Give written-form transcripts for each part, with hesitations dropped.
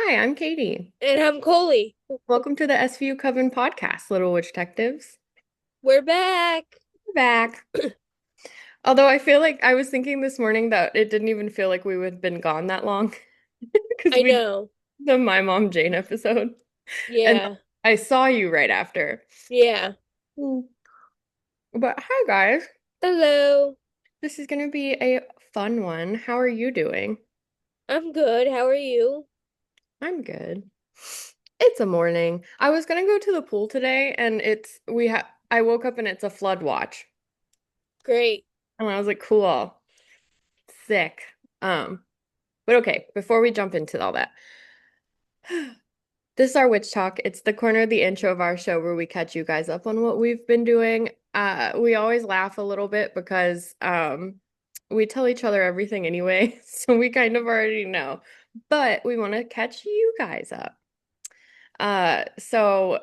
Hi, I'm Katie. And I'm Koli. Welcome to the SVU Coven podcast, Little Witch Detectives. We're back. We're back. Although I feel like I was thinking this morning that it didn't even feel like we would have been gone that long because I we did know. the My Mom Jane episode. And Yeah. I saw you right after. Yeah. Hmm. But hi, guys. Hello. This is going to be a fun one. How are you doing? I'm good. How are you? I'm good. It's a morning. I was going to go to the pool today and I woke up and it's a flood watch. Great. And I was like, cool. Sick. Um, but okay, before we jump into all that, this is our witch talk. It's the corner of the intro of our show where we catch you guys up on what we've been doing. We always laugh a little bit because we tell each other everything anyway, so we kind of already know. But we want to catch you guys up. So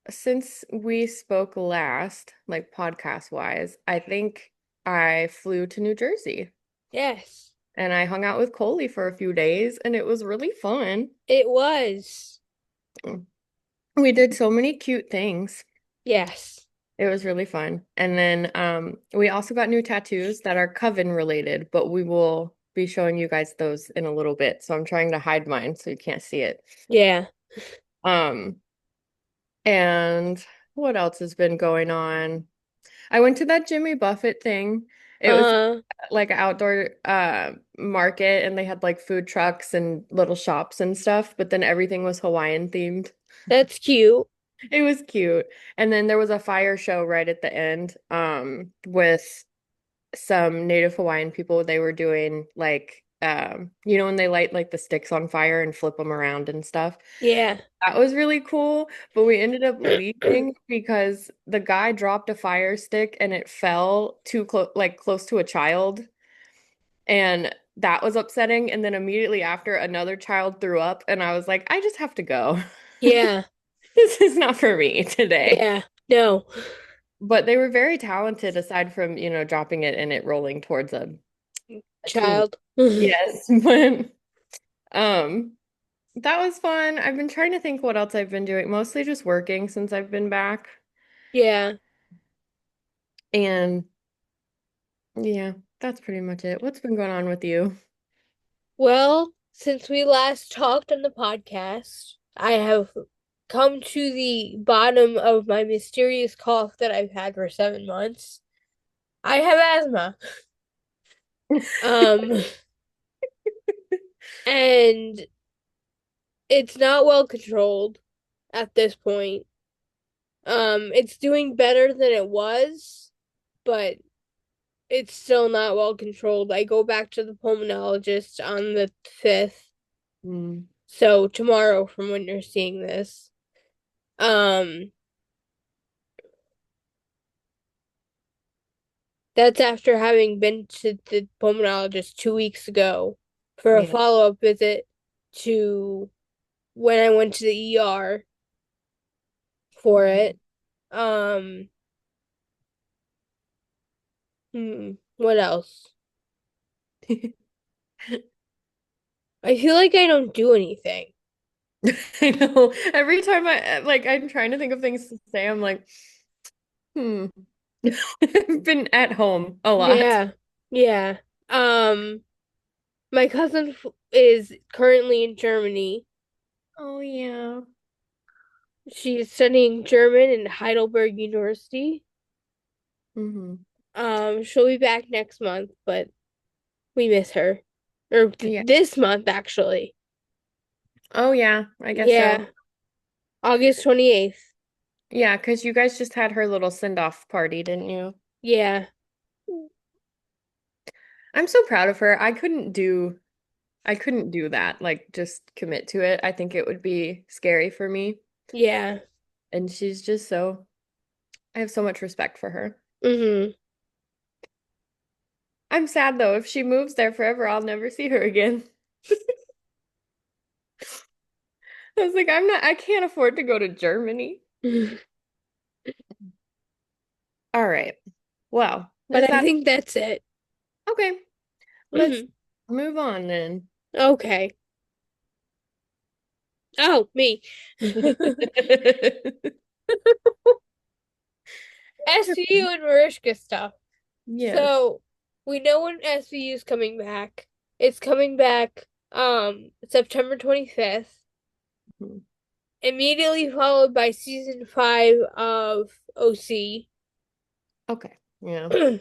since we spoke last, like podcast wise, I think I flew to New Jersey. Yes. And I hung out with Coley for a few days, and it was really fun. It was. We did so many cute things. Yes. It was really fun. And then we also got new tattoos that are coven related, but we will be showing you guys those in a little bit. So I'm trying to hide mine so you can't see it. Yeah. Um, and what else has been going on? I went to that Jimmy Buffett thing. It was Uh, like an outdoor market and they had like food trucks and little shops and stuff, but then everything was Hawaiian themed. that's cute. It was cute. And then there was a fire show right at the end with some Native Hawaiian people. They were doing like when they light like the sticks on fire and flip them around and stuff. Yeah. That was really cool, but we ended up leaving because the guy dropped a fire stick and it fell too close, like close to a child, and that was upsetting. And then immediately after, another child threw up, and I was like, I just have to go. Yeah. This is not for me today. Yeah. No. But they were very talented, aside from, dropping it and it rolling towards a teen. Child. Yes, but um. That was fun. I've been trying to think what else I've been doing. Mostly just working since I've been back. Yeah. And yeah, that's pretty much it. What's been going on with you? Well, since we last talked on the podcast, I have come to the bottom of my mysterious cough that I've had for 7 months. I have asthma. Um, and it's not well controlled at this point. It's doing better than it was, but it's still not well controlled. I go back to the pulmonologist on the 5th, Mm, so tomorrow from when you're seeing this. Um, that's after having been to the pulmonologist 2 weeks ago for a yeah. follow-up visit to when I went to the ER for it. Um, what else? I feel like I don't do anything. I know. Every time I'm trying to think of things to say, I'm like, hmm. I've been at home a lot. Yeah. Yeah. My cousin is currently in Germany. Oh yeah. She's studying German in Heidelberg University. Hmm. She'll be back next month, but we miss her. Or Yeah. this month, actually. Oh yeah, I guess so. Yeah, August 28th. Yeah, because you guys just had her little send-off party, didn't you? Yeah. I'm so proud of her. I couldn't do that, like just commit to it. I think it would be scary for me. Yeah. And she's just I have so much respect for her. Mm-hmm. I'm sad though. If she moves there forever, I'll never see her again. I was like, I can't afford to go to Germany. All right. Well, But is I that think that's it. okay? Let's Mm-hmm. move on then. Okay. Oh, me. SVU and Mariska stuff. Yes. So we know when SVU is coming back. It's coming back September 25th, Mhm. immediately followed by season 5 of OC. Okay. Yeah.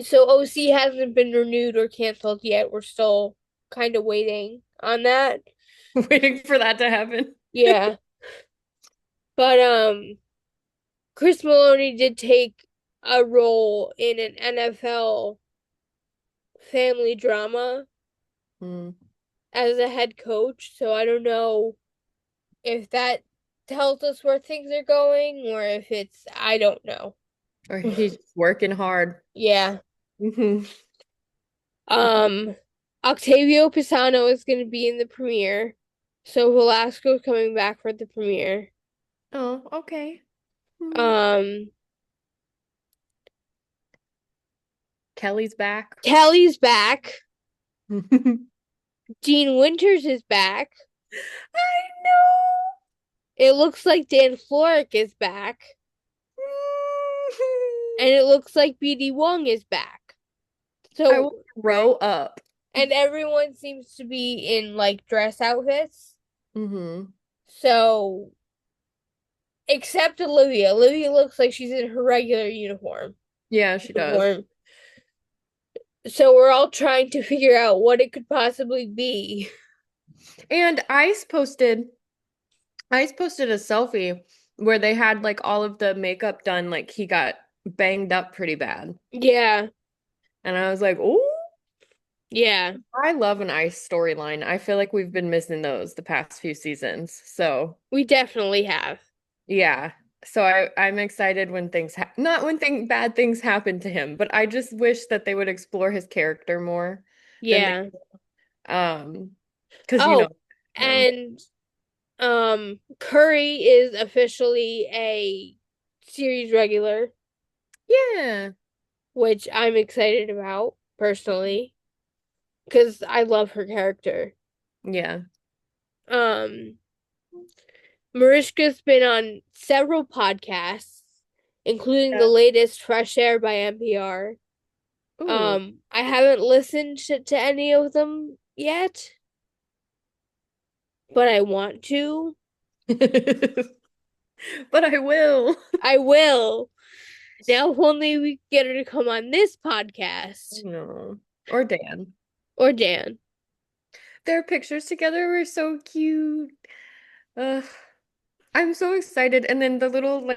So OC hasn't been renewed or canceled yet. We're still kind of waiting on that. Waiting for that to happen. Yeah. But Chris Maloney did take a role in an NFL family drama Mm. as a head coach, so I don't know if that tells us where things are going or if it's I don't know. Or he's working hard. Yeah. Hmm. Um Octavio Pisano is going to be in the premiere. So Velasco's coming back for the premiere. Oh, okay. Hmm. Um Kelly's back. Kelly's back. I Dean Winters is back. know. It looks like Dan Florek is back. And it looks like BD Wong is back. I will So, grow up. and everyone seems to be in like dress outfits. Hmm. So, except Olivia. Olivia looks like she's in her regular uniform. Yeah, she does. Uniform. So we're all trying to figure out what it could possibly be. And Ice posted a selfie where they had like all of the makeup done, like he got banged up pretty bad. Yeah, And I was like, "Ooh, yeah, I love an Ice storyline. I feel like we've been missing those the past few seasons." So, we definitely have. yeah. So I'm excited when not when bad things happen to him, but I just wish that they would explore his character more than they Yeah. um because Oh, him. and Curry is officially a series regular, Yeah. which I'm excited about personally because I love her character. Yeah. Um, Mariska's been on several podcasts, including the Yeah. latest Fresh Air by NPR. Ooh. I haven't listened to any of them yet, but I want to. But I will. I will. Now, if only we get her to come on this podcast No. Or Dan. or Dan. Their pictures together were so cute. Ugh. I'm so excited. And then the little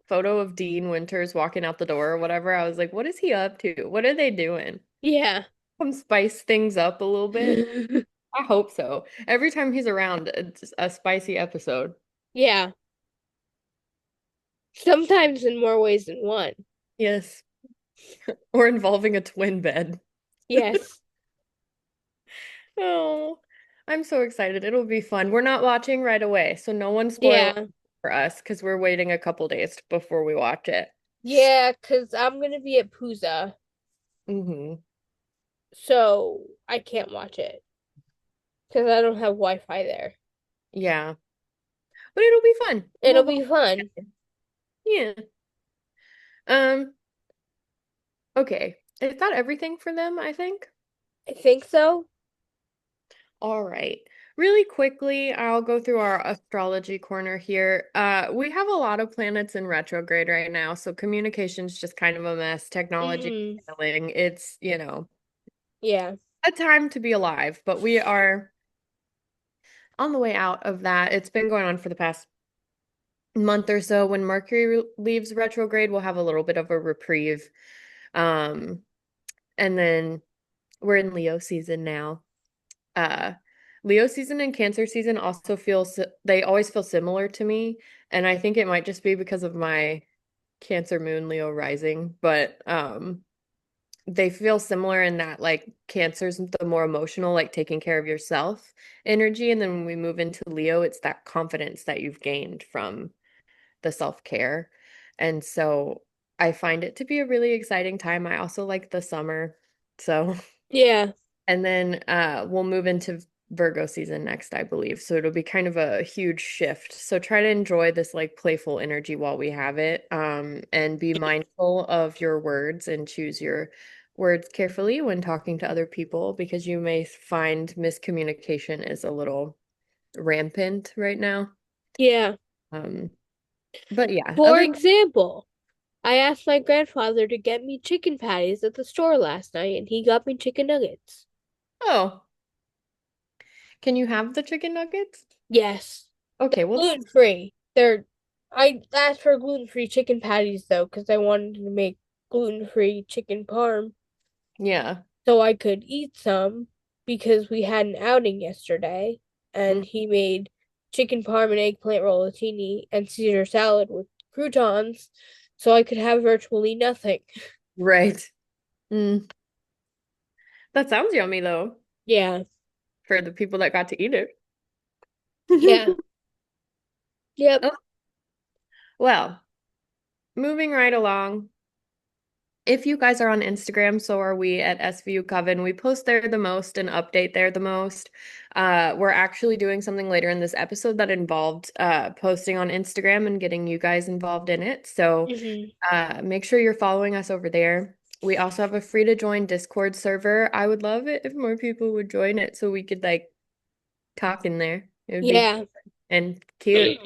photo of Dean Winters walking out the door or whatever, I was like, what is he up to? What are they doing? Yeah. Come spice things up a little bit. I hope so. Every time he's around, it's a spicy episode. Yeah. Sometimes in more ways than one. Yes. Or involving a twin bed. Yes. Oh, I'm so excited. It'll be fun. We're not watching right away, so no one spoil Yeah. for us because we're waiting a couple days before we watch it. Yeah, because I'm going to be at Pooza, Hmm. so I can't watch it because I don't have Wi-Fi there. Yeah, but it'll be fun. It'll We'll watch be fun. it. Yeah. Um, okay. Is that everything for them, I think? I think so. All right. Really quickly, I'll go through our astrology corner here. We have a lot of planets in retrograde right now, so communication's just kind of a mess. Technology Mm, failing. It's, yeah. a time to be alive, but we are on the way out of that. It's been going on for the past month or so. When Mercury leaves retrograde, we'll have a little bit of a reprieve. Um, and then we're in Leo season now. Uh, Leo season and Cancer season also they always feel similar to me, and I think it might just be because of my Cancer moon Leo rising, but they feel similar in that like Cancer's the more emotional, like taking care of yourself energy. And then when we move into Leo, it's that confidence that you've gained from the self-care. And so I find it to be a really exciting time. I also like the summer. So, Yeah. and then we'll move into Virgo season next, I believe. So it'll be kind of a huge shift. So try to enjoy this like playful energy while we have it. And be mindful of your words and choose your words carefully when talking to other people because you may find miscommunication is a little rampant right now. Yeah. Um, but yeah, For other example, I asked my grandfather to get me chicken patties at the store last night, and he got me chicken nuggets. oh, can you have the chicken nuggets? Yes. Okay, well that's Gluten free. I asked for gluten free chicken patties though, because I wanted to make gluten free chicken parm yeah. so I could eat some because we had an outing yesterday Mm, and he made chicken parm and eggplant rollatini and Caesar salad with croutons so I could have virtually nothing. right. Mm, that sounds yummy though Yeah. for the people that got to eat it. Yeah. Yep. Oh, well, moving right along. If you guys are on Instagram, so are we at SVU Coven. We post there the most and update there the most. We're actually doing something later in this episode that involved posting on Instagram and getting you guys involved in it. So Hmm. make sure you're following us over there. We also have a free to join Discord server. I would love it if more people would join it so we could like talk in there. It would be Yeah. and cute.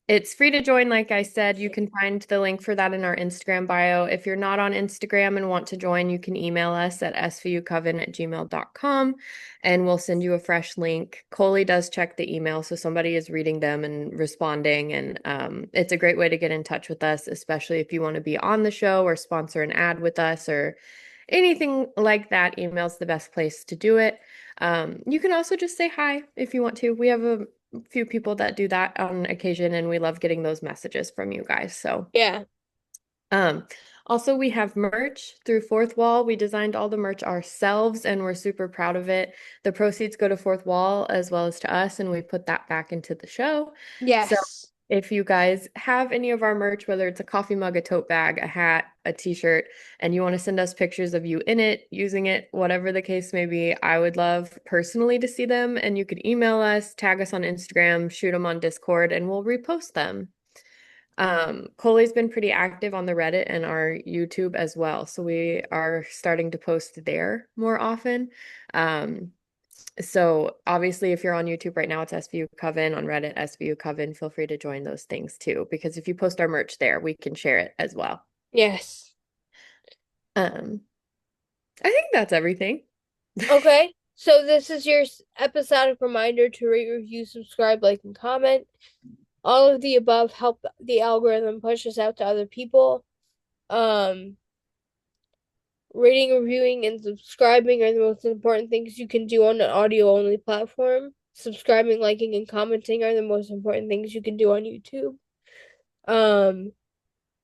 It's free to join, like I said. You can find the link for that in our Instagram bio. If you're not on Instagram and want to join, you can email us at svucoven@gmail.com and we'll send you a fresh link. Koli does check the email, so somebody is reading them and responding. And it's a great way to get in touch with us, especially if you want to be on the show or sponsor an ad with us or anything like that. Email's the best place to do it. You can also just say hi if you want to. We have a few people that do that on occasion, and we love getting those messages from you guys. So, Yeah. um, also we have merch through Fourth Wall. We designed all the merch ourselves, and we're super proud of it. The proceeds go to Fourth Wall as well as to us, and we put that back into the show. So Yes. if you guys have any of our merch, whether it's a coffee mug, a tote bag, a hat, a t-shirt, and you want to send us pictures of you in it, using it, whatever the case may be, I would love personally to see them. And you could email us, tag us on Instagram, shoot them on Discord, and we'll repost them. Koli's been pretty active on the Reddit and our YouTube as well. So we are starting to post there more often. Um, so obviously, if you're on YouTube right now, it's SVU Coven. On Reddit, SVU Coven. Feel free to join those things too, because if you post our merch there, we can share it as well. Yes. Um, I think that's everything. Okay. So this is your episodic reminder to rate, review, subscribe, like, and comment. All of the above help the algorithm push us out to other people. Um, Rating, reviewing, and subscribing are the most important things you can do on an audio only platform. Subscribing, liking, and commenting are the most important things you can do on YouTube. Um,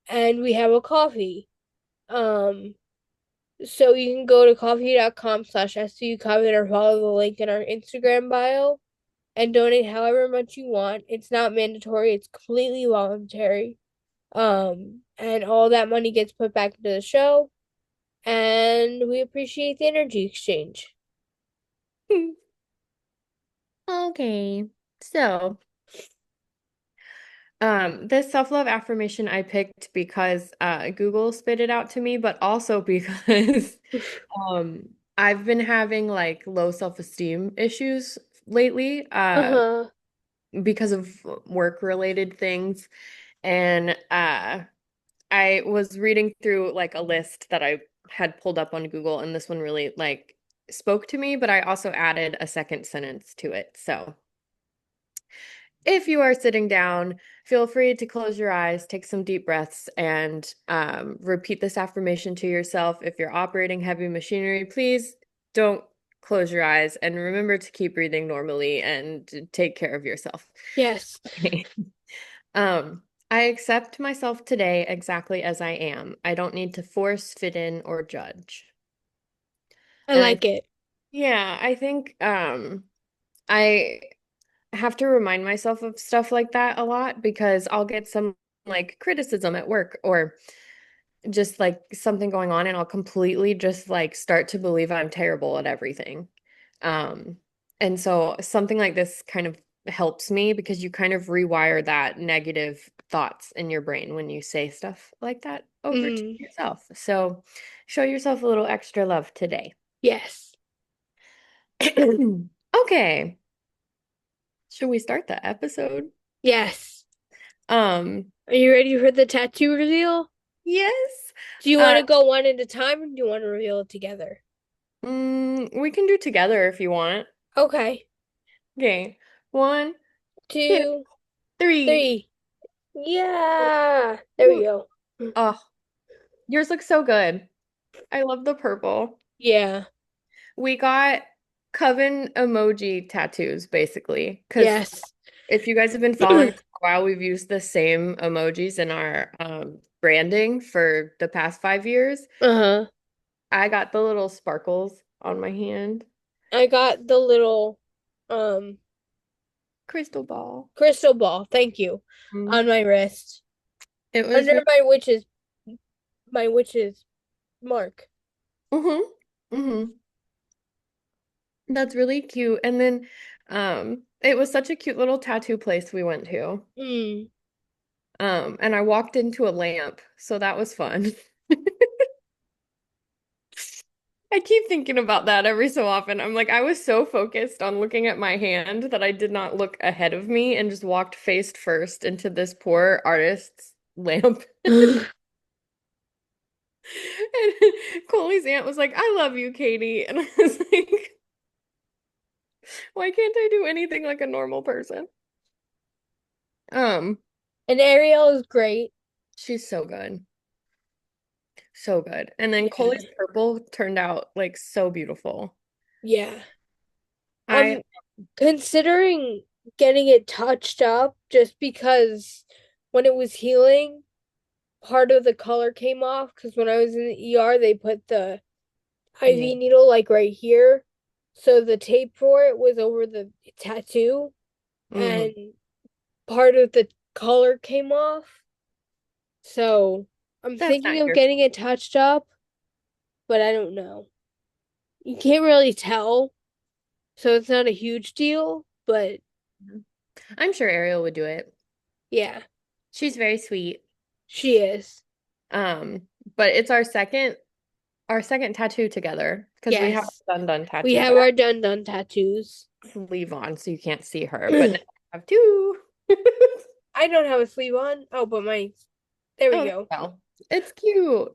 and we have a coffee. Um, so you can go to coffee.com/SVUcoven or follow the link in our Instagram bio and donate however much you want. It's not mandatory, it's completely voluntary. And all that money gets put back into the show, and we appreciate the energy exchange. Okay. So, this self-love affirmation I picked because Google spit it out to me, but also because um I've been having like low self-esteem issues lately Uh-huh. because of work-related things. And I was reading through like a list that I had pulled up on Google, and this one really like spoke to me, but I also added a second sentence to it. So, if you are sitting down, feel free to close your eyes, take some deep breaths, and repeat this affirmation to yourself. If you're operating heavy machinery, please don't close your eyes and remember to keep breathing normally and to take care of yourself. Yes. Okay. I accept myself today exactly as I am. I don't need to force, fit in, or judge. I And I, like it. yeah, I think I have to remind myself of stuff like that a lot because I'll get some like criticism at work or just like something going on and I'll completely just like start to believe I'm terrible at everything. Um And so something like this kind of helps me because you kind of rewire that negative thoughts in your brain when you say stuff like that over to Mm, yourself. So show yourself a little extra love today. yes. Okay, should we start the episode? Yes. Um, Are you ready for the tattoo reveal? yes. Do you Uh, want to go one at a time or do you want to reveal it together? we can do together if you want. Okay. Okay, one, two, Two, three. three. Yeah. There we go. Oh, yours looks so good. I love the purple. Yeah. We got coven emoji tattoos, basically, because Yes. if you guys have been following for a while, we've used the same emojis in our branding for the past 5 years. Uh-huh. I got the little sparkles on my hand. I got the little um Crystal ball. crystal ball, thank you, Mm. on my wrist. It was Under really my witch's mark. mm-hmm. Mm-hmm. That's really cute. And then it was such a cute little tattoo place we went to. Mm. And I walked into a lamp, so that was fun. I keep thinking about that every so often. I'm like, I was so focused on looking at my hand that I did not look ahead of me and just walked face first into this poor artist's lamp. And Koli's aunt was like, I love you, Katie. And I was like, why can't I do anything like a normal person? Um, And Ariel is great. she's so good. So good. And then Yeah. Koli's purple turned out like so beautiful. Yeah. I I'm considering getting it touched up just because when it was healing, part of the color came off because when I was in the ER, they put the yeah. IV needle like right here. So the tape for it was over the tattoo Hmm. and part of the color came off. So I'm That's thinking not of your getting it touched up, but I don't know. You can't really tell, so it's not a huge deal, but fault. I'm sure Ariel would do it. yeah, She's very sweet. she is. Um, but it's our second tattoo together because we have Yes. a done We tattoo, have but I our dun tattoos. have sleeve on so you can't see her. But now I have two. I don't have a sleeve on. Oh, but my there we Oh, go. well, it's cute.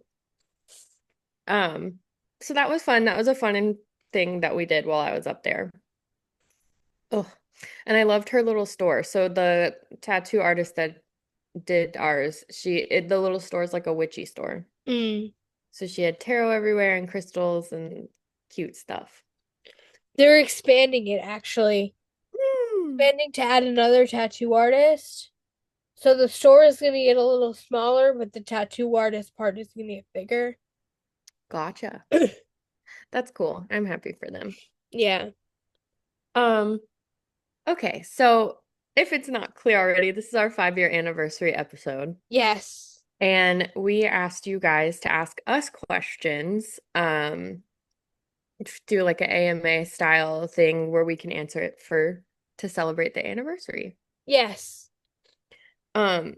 Um, so that was fun. That was a fun thing that we did while I was up there. Oh, and I loved her little store. So the tattoo artist that did ours, the little store is like a witchy store. Mm. So she had tarot everywhere and crystals and cute stuff. They're expanding it actually. Hmm. Expanding to add another tattoo artist. So the store is gonna get a little smaller, but the tattoo artist part is gonna get bigger. Gotcha. That's cool. I'm happy for them. Yeah. Um, okay, so if it's not clear already, this is our 5-year anniversary episode. Yes. And we asked you guys to ask us questions, do like an AMA style thing where we can answer it for to celebrate the anniversary. Yes. Um,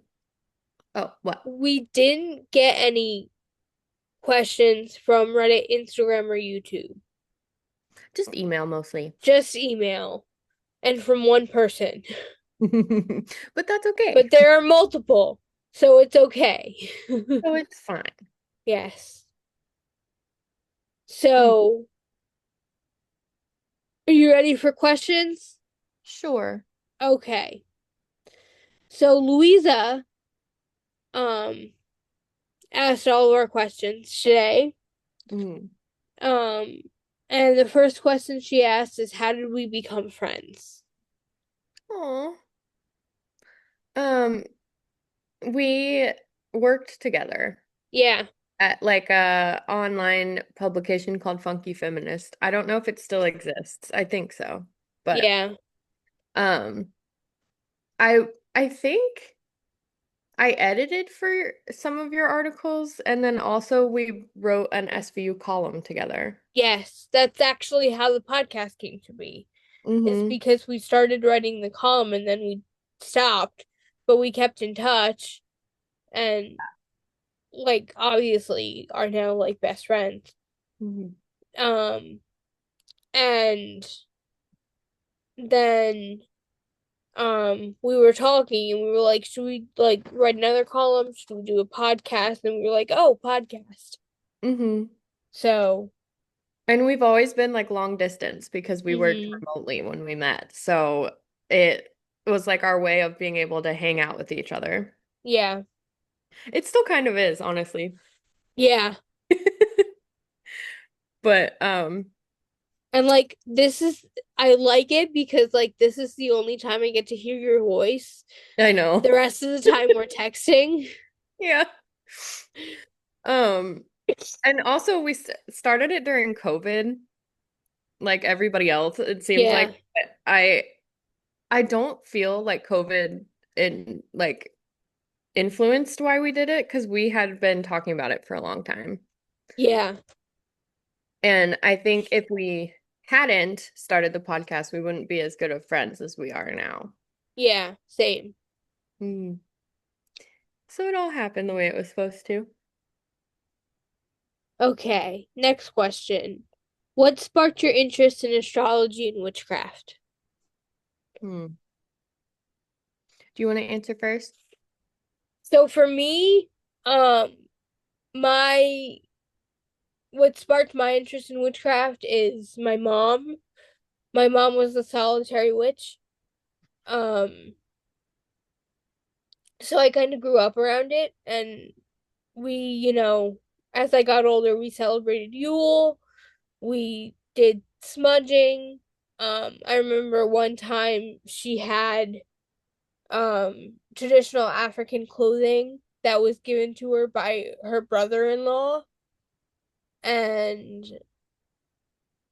oh, what? We didn't get any questions from Reddit, Instagram, or YouTube. Just email mostly. Just email and from one person. But that's okay. But there are multiple, so it's okay. So it's fine. Yes. Mm, So, are you ready for questions? sure. Okay. So Louisa um asked all of our questions today. Mm. Um and the first question she asked is how did we become friends? Aw. Um, we worked together Yeah. at like a online publication called Funky Feminist. I don't know if it still exists. I think so. But Yeah. um I think I edited for some of your articles and then also we wrote an SVU column together. Yes. That's actually how the podcast came to be. is Mm-hmm. because we started writing the column and then we stopped, but we kept in touch and like obviously are now like best friends. Mm-hmm. Um and then we were talking and we were like, should we like write another column? Should we do a podcast? And we were like, oh, podcast. Mm-hmm. So, And we've always been like long distance because we worked mhm. remotely when we met. So it was like our way of being able to hang out with each other. Yeah. It still kind of is, honestly. Yeah. But And like this is I like it because like this is the only time I get to hear your voice. I The know. rest of the time we're texting. Yeah. Um and also we started it during COVID like everybody else it seems Yeah. like. I I don't feel like COVID in like influenced why we did it because we had been talking about it for a long time. Yeah. And I think if we hadn't started the podcast, we wouldn't be as good of friends as we are now. Yeah. Same. Hmm. So it all happened the way it was supposed to. Okay. Next question. What sparked your interest in astrology and witchcraft? Hmm. Do you want to answer first? So for me, um, my what sparked my interest in witchcraft is my mom. My mom was a solitary witch. Um, so I kind of grew up around it, and as I got older, we celebrated Yule. We did smudging. I remember one time she had traditional African clothing that was given to her by her brother-in-law, and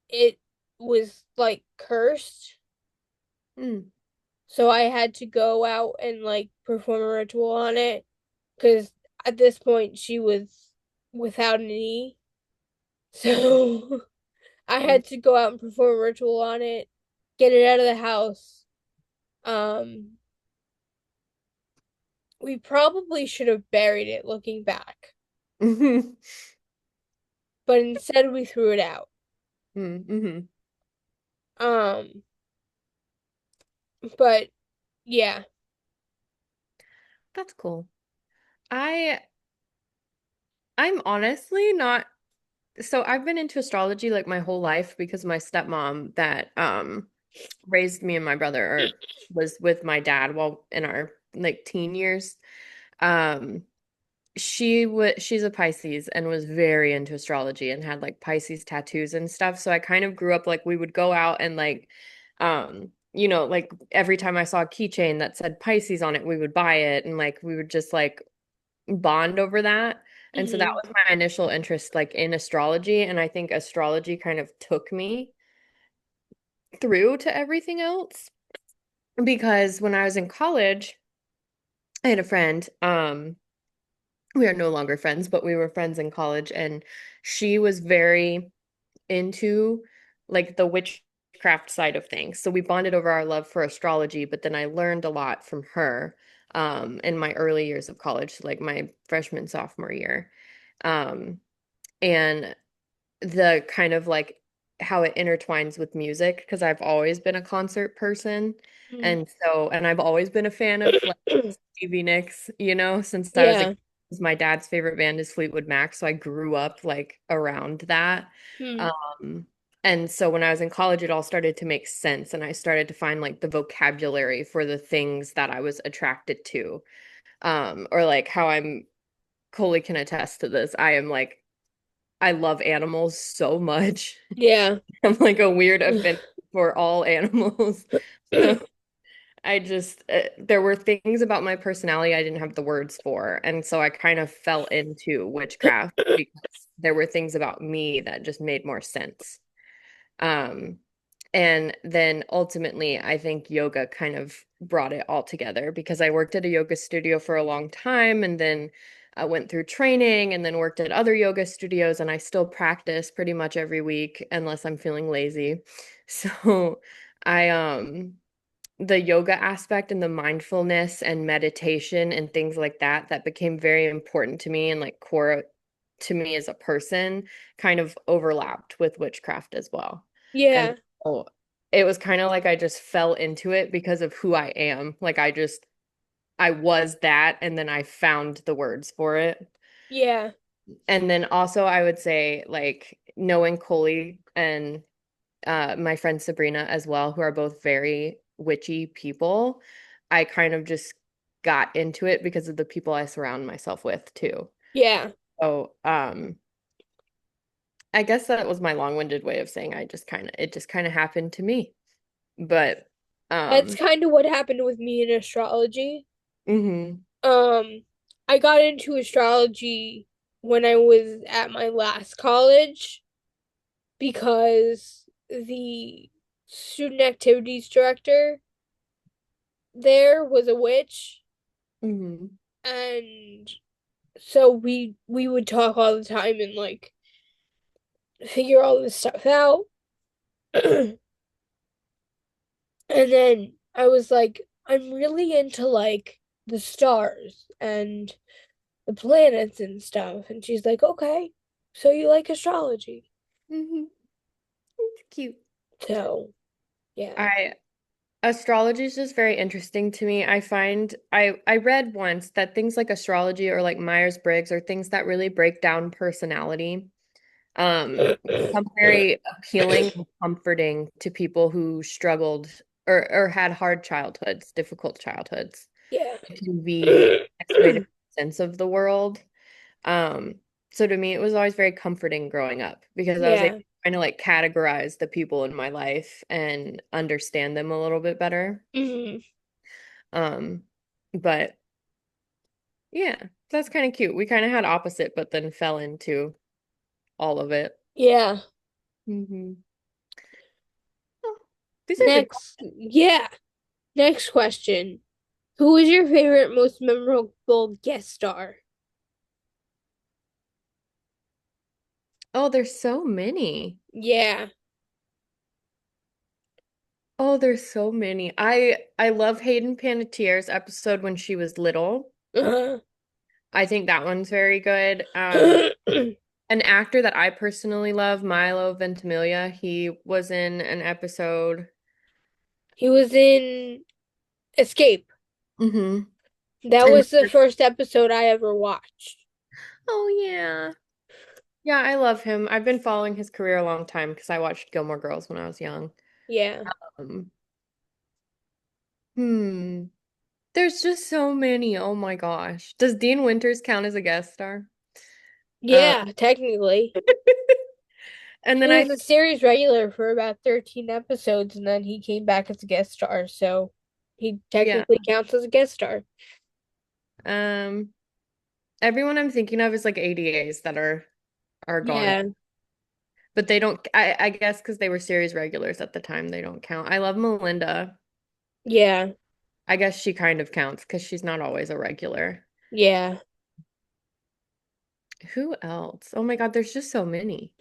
it was like cursed. Hmm. So I had to go out and like perform a ritual on it because at this point she was without a knee. So I Hmm. had to go out and perform a ritual on it, get it out of the house. Um, we probably should have buried it looking back, Hmm. but instead we threw it out. Hmm. Um, but yeah. That's cool. I I'm honestly not so I've been into astrology like my whole life because my stepmom that raised me and my brother or was with my dad while in our like teen years. Um she's a Pisces and was very into astrology and had like Pisces tattoos and stuff. So I kind of grew up like we would go out and like like every time I saw a keychain that said Pisces on it, we would buy it and like we would just like bond over that. And so that Hmm. was my initial interest like in astrology. And I think astrology kind of took me through to everything else because when I was in college, I had a friend. We are no longer friends, but we were friends in college, and she was very into like the witchcraft side of things. So we bonded over our love for astrology, but then I learned a lot from her in my early years of college, like my freshman, sophomore year. Um, and the kind of like how it intertwines with music because I've always been a concert person. And I've always been a fan of like Stevie Nicks, since I was a Yeah. kid. 'Cause my dad's favorite band is Fleetwood Mac, so I grew up like around that. Hmm. Um, and so when I was in college, it all started to make sense, and I started to find like the vocabulary for the things that I was attracted to. Or like how Koli can attest to this. I love animals so much. Yeah. I'm like a weird affinity for all animals. So I just, there were things about my personality I didn't have the words for. And so I kind of fell into witchcraft because there were things about me that just made more sense. Um, and then ultimately, I think yoga kind of brought it all together because I worked at a yoga studio for a long time and then I went through training and then worked at other yoga studios and I still practice pretty much every week unless I'm feeling lazy. So I the yoga aspect and the mindfulness and meditation and things like that that became very important to me and like core to me as a person kind of overlapped with witchcraft as well. And Yeah. so it was kind of like I just fell into it because of who I am. Like I was that and then I found the words for it. Yeah. And then also I would say like knowing Koli and my friend Sabrina as well, who are both very witchy people. I kind of just got into it because of the people I surround myself with too. Yeah. So, I guess that was my long-winded way of saying it just kind of happened to me. But, That's um, kind of what happened with me in astrology. hmm Um, I got into astrology when I was at my last college because the student activities director there was a witch, hmm and so we would talk all the time and like figure all this stuff out. And then I was like, I'm really into like the stars and the planets and stuff. And she's like, okay, so you like astrology. hmm It's cute. So, yeah. I Astrology is just very interesting to me. I find I read once that things like astrology or like Myers-Briggs or things that really break down personality become very appealing and comforting to people who struggled or had hard childhoods, difficult childhoods. Yeah. It can be a nice way to make sense of the world. Um, so to me, it was always very comforting growing up because I was able Yeah. to kind of like categorize the people in my life and understand them a little bit better. Hmm. Um, but yeah, that's kind of cute. We kind of had opposite, but then fell into all of it. Yeah. Hmm Oh, these are good Next. questions. Yeah. Next question. Who is your favorite, most memorable guest star? Oh, there's so many. Yeah. Oh, there's so many. I love Hayden Panettiere's episode when she was little. Uh-huh. I think that one's very good. An actor that I personally love, Milo Ventimiglia, he was in an episode. He was in Escape. Hmm That And was the first episode I ever watched. oh yeah. Yeah, I love him. I've been following his career a long time because I watched Gilmore Girls when I was young. Yeah. Um, hmm. There's just so many. Oh my gosh. Does Dean Winters count as a guest star? Uh, Yeah, technically. and then He I was a series regular for about 13 episodes and then he came back as a guest star, so he yeah. technically counts as a guest star. Um, everyone I'm thinking of is like ADAs that are gone. Yeah. But they don't I guess because they were series regulars at the time, they don't count. I love Melinda. Yeah. I guess she kind of counts because she's not always a regular. Yeah. Who else? Oh my God, there's just so many.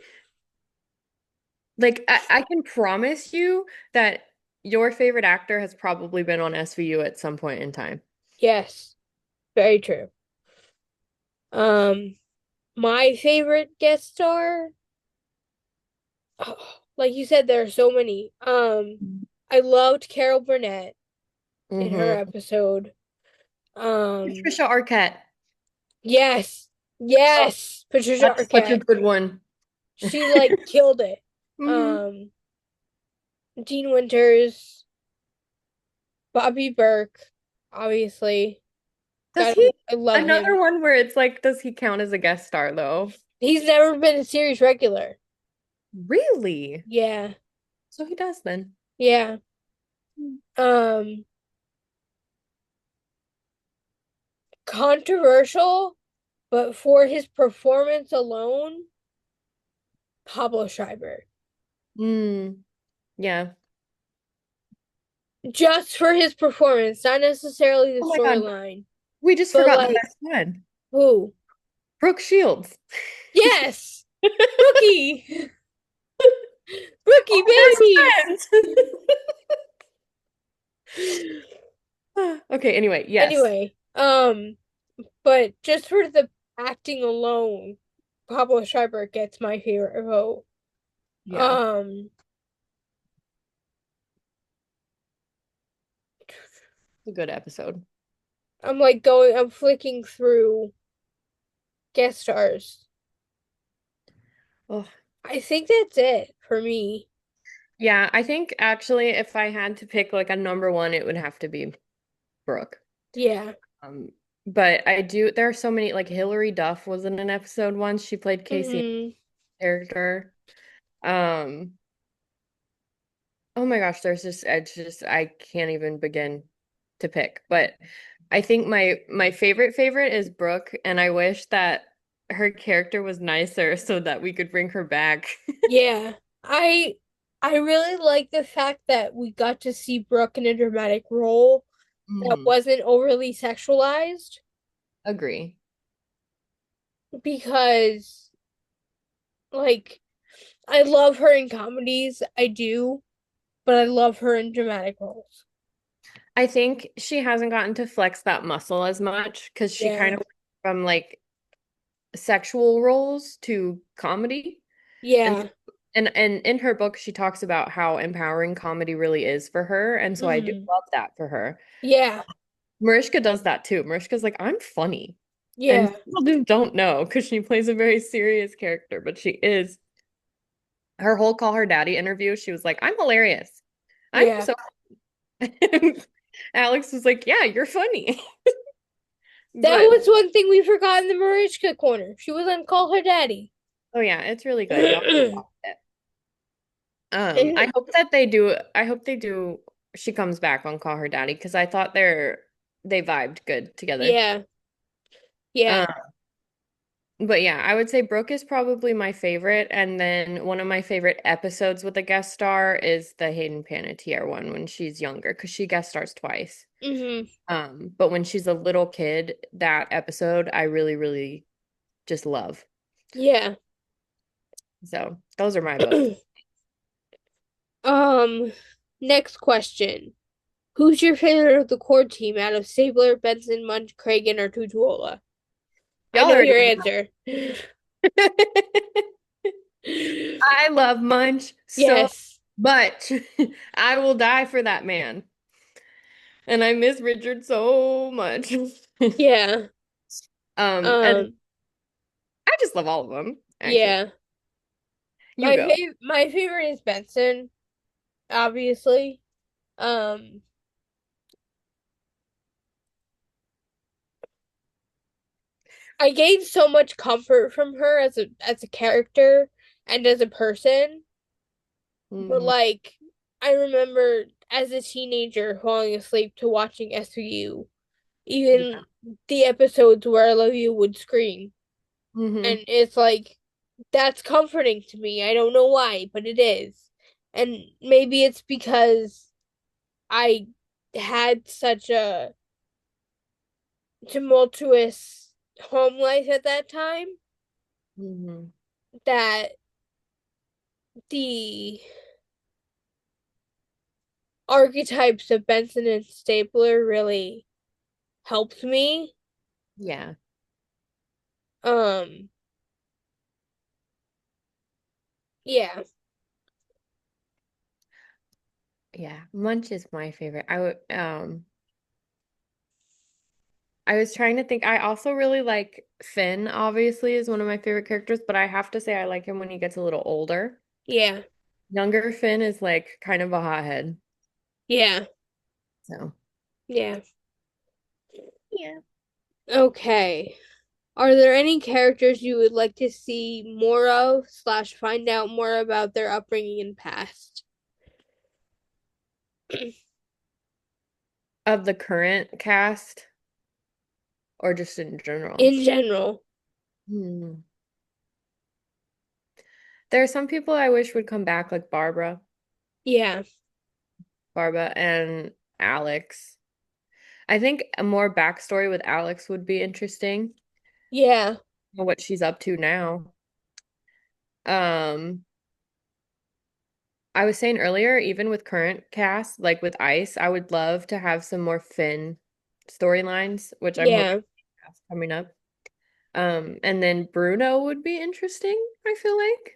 Like I can promise you that your favorite actor has probably been on SVU at some point in time. Yes. Very true. Um, my favorite guest star, oh, like you said, there are so many. I loved Carol Burnett in her Mm-hmm. episode. Um, Patricia Arquette. yes. Oh, Yes. Patricia that's such a Arquette. good one. She like killed it. Hmm Um, Dean Winters, Bobby Burke, obviously. Does God, he I love another him. one where it's like, does he count as a guest star though? He's never been a series regular. Really? Yeah. So he does then. Yeah. Um, controversial, but for his performance alone, Pablo Schreiber. Mm, yeah. Just for his performance, not necessarily the Oh my God. storyline, We just but forgot the like best one. who? Brooke Shields. Yes, Brookie, Brookie, Oh, baby. they're friends. Okay, anyway, yes. Anyway, but just for the acting alone, Pablo Schreiber gets my favorite vote. Yeah, Um, it's a good episode. I'm flicking through guest stars. Oh, I think that's it for me. yeah, I think actually if I had to pick like a number one, it would have to be Brooke. Yeah. Um, but I do, there are so many, like Hilary Duff was in an episode once. She played Casey's Hmm. character. Um, oh my gosh, I can't even begin to pick. But I think my favorite is Brooke, and I wish that her character was nicer so that we could bring her back. Yeah. I I really like the fact that we got to see Brooke in a dramatic role that Hmm. wasn't overly sexualized Agree. because like I love her in comedies, I do, but I love her in dramatic roles. I think she hasn't gotten to flex that muscle as much because she kind Yeah. of went from like sexual roles to comedy. And Yeah. and in her book she talks about how empowering comedy really is for her. And so I do Hmm. love that for her. Yeah. Mariska does that too. Mariska's like, I'm funny. And Yeah. people just don't know because she plays a very serious character, but she is. Her whole Call Her Daddy interview, she was like, I'm hilarious. I'm Yeah. so Alex was like, yeah, you're funny. That But was one thing we forgot in the Marichka corner. She was on Call Her Daddy. oh yeah, it's really good. Y'all should watch it. And I hope they do she comes back on Call Her Daddy because I thought they vibed good together. yeah. Yeah. Um, but yeah, I would say Brooke is probably my favorite, and then one of my favorite episodes with a guest star is the Hayden Panettiere one when she's younger because she guest stars twice. Hmm. But when she's a little kid, that episode I really, really just love. Yeah. So those are my votes. Um, Next question. Who's your favorite of the core team out of Stabler, Benson, Munch, Kragan, or Tutuola? I Y'all know already your know. answer. I love Munch so Yes. much. I will die for that man. And I miss Richard so much. Yeah. And Um, I just love all of them, actually. yeah. You go. My favorite is Benson, obviously. Um, I gained so much comfort from her as a character and as a person. But Hmm. like I remember as a teenager falling asleep to watching SVU, Yeah. even the episodes where Olivia would scream. Hmm. And it's like that's comforting to me. I don't know why, but it is. And maybe it's because I had such a tumultuous home life at that time Hmm. that the archetypes of Benson and Stapler really helped me. Yeah. Um, yeah, Yeah. Munch is my favorite. I was trying to think. I also really like Finn, obviously, is one of my favorite characters, but I have to say I like him when he gets a little older. yeah, Younger Finn is like kind of a hothead. yeah, So, yeah. yeah. Okay. Are there any characters you would like to see more of slash find out more about their upbringing and past? Of the current cast or just in general? In general. Hmm. There are some people I wish would come back, like Yeah, Barbara and Alex. I think a more backstory with Alex would be interesting, yeah, what she's up to now. Um, I was saying earlier, even with current cast, like with Ice, I would love to have some more Finn. storylines, which I'm hoping Yeah. coming up. And then Bruno would be interesting, I feel like.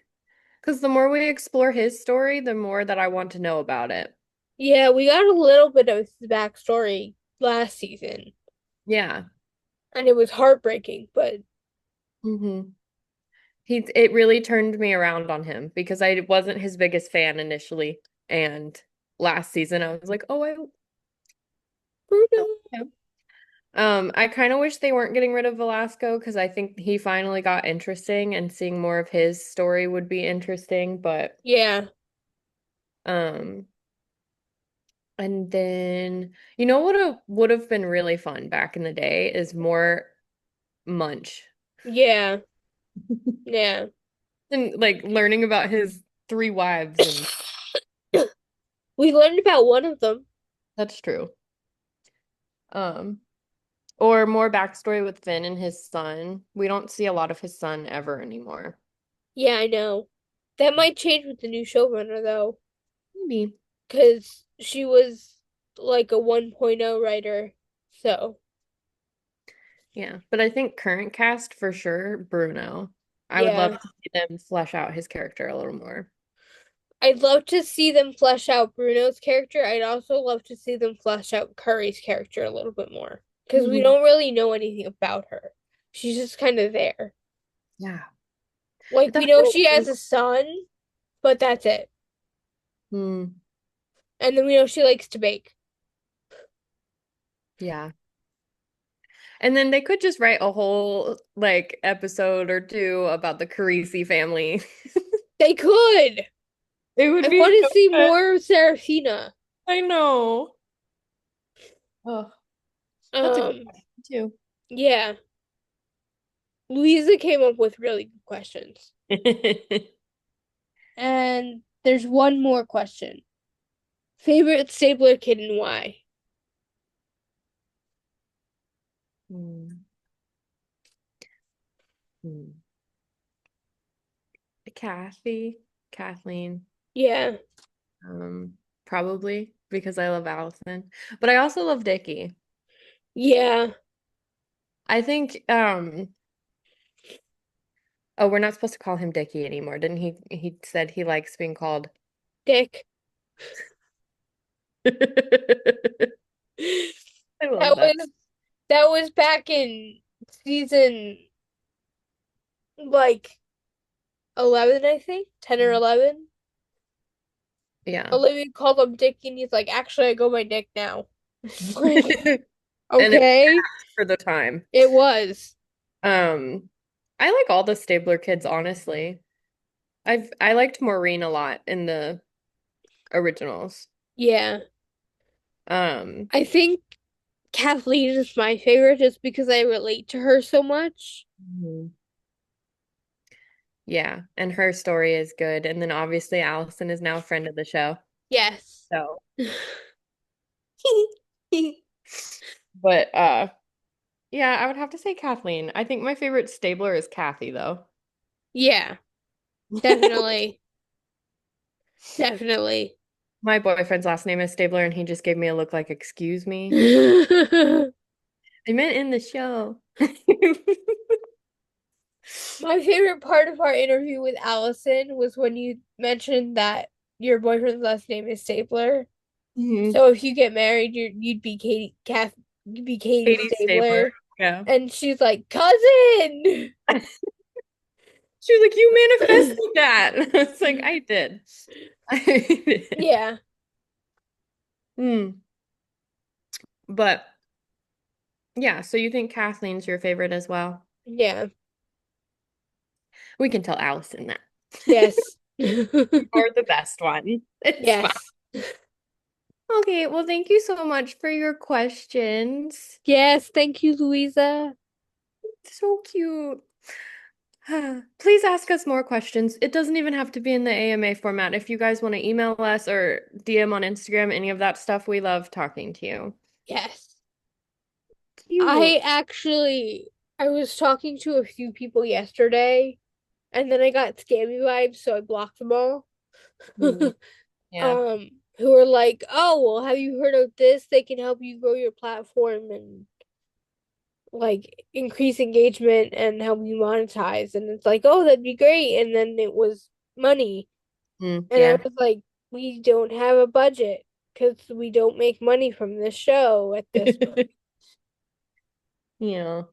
Because the more we explore his story, the more that I want to know about it. Yeah, we got a little bit of his backstory last season, Yeah. and it was heartbreaking, but hmm it really turned me around on him because I wasn't his biggest fan initially. And last season I was like, oh, I Bruno. love him. I kind of wish they weren't getting rid of Velasco because I think he finally got interesting and seeing more of his story would be interesting. But Yeah. um, and then you know what would have been really fun back in the day is more Munch Yeah. Yeah. and like learning about his three wives and We learned about one of them. that's true. Um, or more backstory with Finn and his son. We don't see a lot of his son ever anymore. Yeah, I know. That might change with the new showrunner though, Maybe. because she was like a 1.0 writer. So, Yeah, but I think current cast for sure, Bruno. I would love yeah. to see them flesh out his character a little more. I'd love to see them flesh out Bruno's character. I'd also love to see them flesh out Curry's character a little bit more because we Mhm. don't really know anything about her. She's just kind of there. Yeah. Like But we that know whole she has a son, but that's it. Hmm. And then we know she likes to bake. Yeah. And then they could just write a whole like episode or two about the Carisi family. They could. It would I be want to so see good. more of Serafina. I know. Oh, that's a good Um, question too. yeah. Louisa came up with really good questions. And there's one more question. Favorite Stabler kid and why? Hmm. Hmm. Kathy, Kathleen, Yeah. probably because I love Allison, but I also love Dickie. Yeah. I think oh, we're not supposed to call him Dickie anymore. Didn't he said he likes being called Dick. I love That that. was that was back in season like 11, I think. 10 or 11. Yeah. Olivia called him Dick and he's like, actually I go by Dick now. It's like, And it was okay. for the time. It was. Um, I like all the Stabler kids, honestly. I liked Maureen a lot in the originals. Yeah. Um, I think Kathleen is my favorite just because I relate to her so much. Mhm. Yeah, and her story is good. And then obviously Allison is now a friend of the show. Yes. So, but yeah, I would have to say Kathleen. I think my favorite Stabler is Kathy though. Yeah, definitely. Definitely. My boyfriend's last name is Stabler, and he just gave me a look like, excuse me. My I meant in the show. favorite part of our interview with Allison was when you mentioned that your boyfriend's last name is Stapler. Mhm. So if you get married, you'd be you'd be Katie Katie Stabler. Stabler. Yeah. And she's like, cousin. She was like, you manifested that. It's like, I did. I did. Yeah, Hmm. But yeah, so you think Kathleen's your favorite as well? yeah, We can tell Allison that. yes. You're the best one. It's fine. Yes. Okay, well, thank you so much for your questions. Yes, thank you, Louisa. So cute. Please ask us more questions. It doesn't even have to be in the AMA format. If you guys want to email us or DM on Instagram, any of that stuff, we love talking to you. Yes. Cute. I was talking to a few people yesterday and then I got scammy vibes, so I blocked them all. Mm, yeah. who are like, "Oh, well, have you heard of this? They can help you grow your platform and like increase engagement and help you monetize." And it's like, "Oh, that'd be great." And then it was money. Mm, And I yeah. was like, "We don't have a budget because we don't make money from this show at this point." Yeah.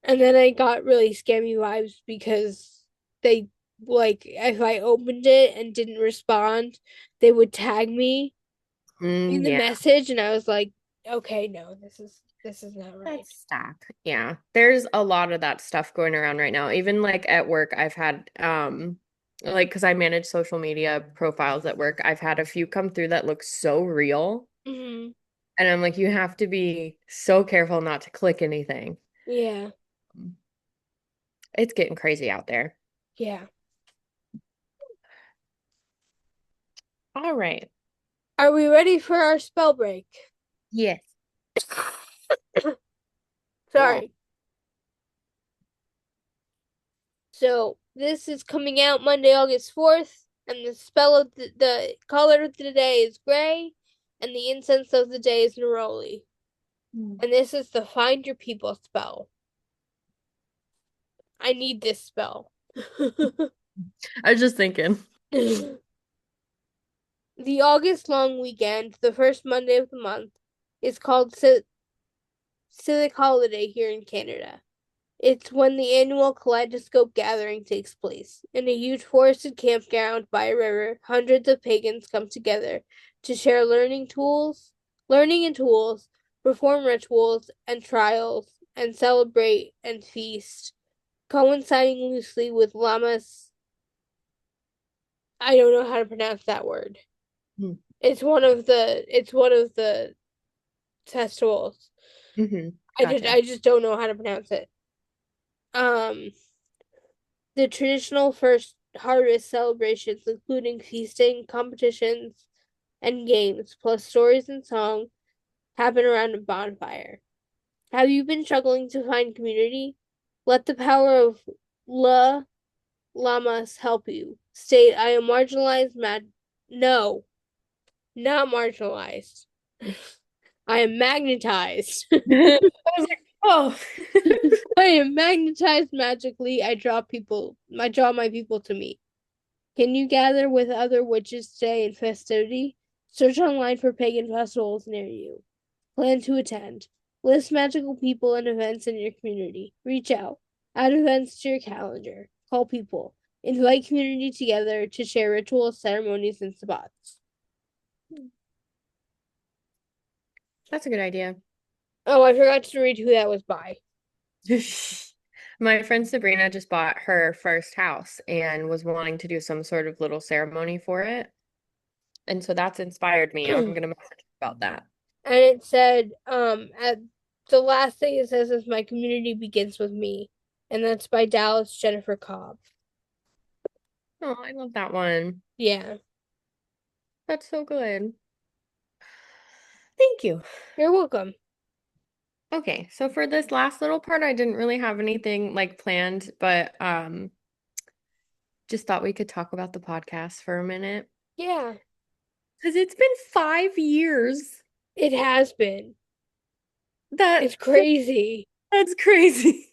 And then I got really scammy vibes because they like if I opened it and didn't respond, they would tag me in Mm, the yeah. message, and I was like, okay, no, this is not right. That's stop. Yeah. There's a lot of that stuff going around right now. Even like at work, I've had like because I manage social media profiles at work, I've had a few come through that look so real. Hmm. And I'm like, you have to be so careful not to click anything. Yeah, It's getting crazy out there. yeah. All right. Are we ready for our spell break? Yes. Sorry. So this is coming out Monday, August 4th, and the spell of the color of the day is gray, and the incense of the day is neroli. And this is the Find Your People spell. I need this spell. I was just thinking. The August long weekend, the first Monday of the month, is called Civic Holiday here in Canada. It's when the annual Kaleidoscope gathering takes place. In a huge forested campground by a river, hundreds of pagans come together to share learning and tools, perform rituals and trials, and celebrate and feast, coinciding loosely with Llamas. I don't know how to pronounce that word. It's one of the festivals. Mm-hmm. I just Gotcha. I just don't know how to pronounce it. Um the traditional first harvest celebrations, including feasting, competitions, and games, plus stories and song, happen around a bonfire. Have you been struggling to find community? Let the power of La Llamas help you. State, I am marginalized, no, not marginalized. I am magnetized. I was like, oh. I am magnetized magically. I draw my people to me. Can you gather with other witches today in festivity? Search online for pagan festivals near you. Plan to attend. List magical people and events in your community. Reach out. Add events to your calendar. Call people. Invite community together to share rituals, ceremonies, and spots. That's a good idea. Oh, I forgot to read who that was by. My friend Sabrina just bought her first house and was wanting to do some sort of little ceremony for it. And so that's inspired me. I'm And gonna message her about that. it said, at the last thing it says is my community begins with me. And that's by Dallas Jennifer Cobb. Oh, I love that one. Yeah. That's so good. Thank you. You're welcome. Okay, so for this last little part, I didn't really have anything like planned, but just thought we could talk about the podcast for a minute. Yeah, Because it's been 5 years. it has been. That It's crazy. that's crazy.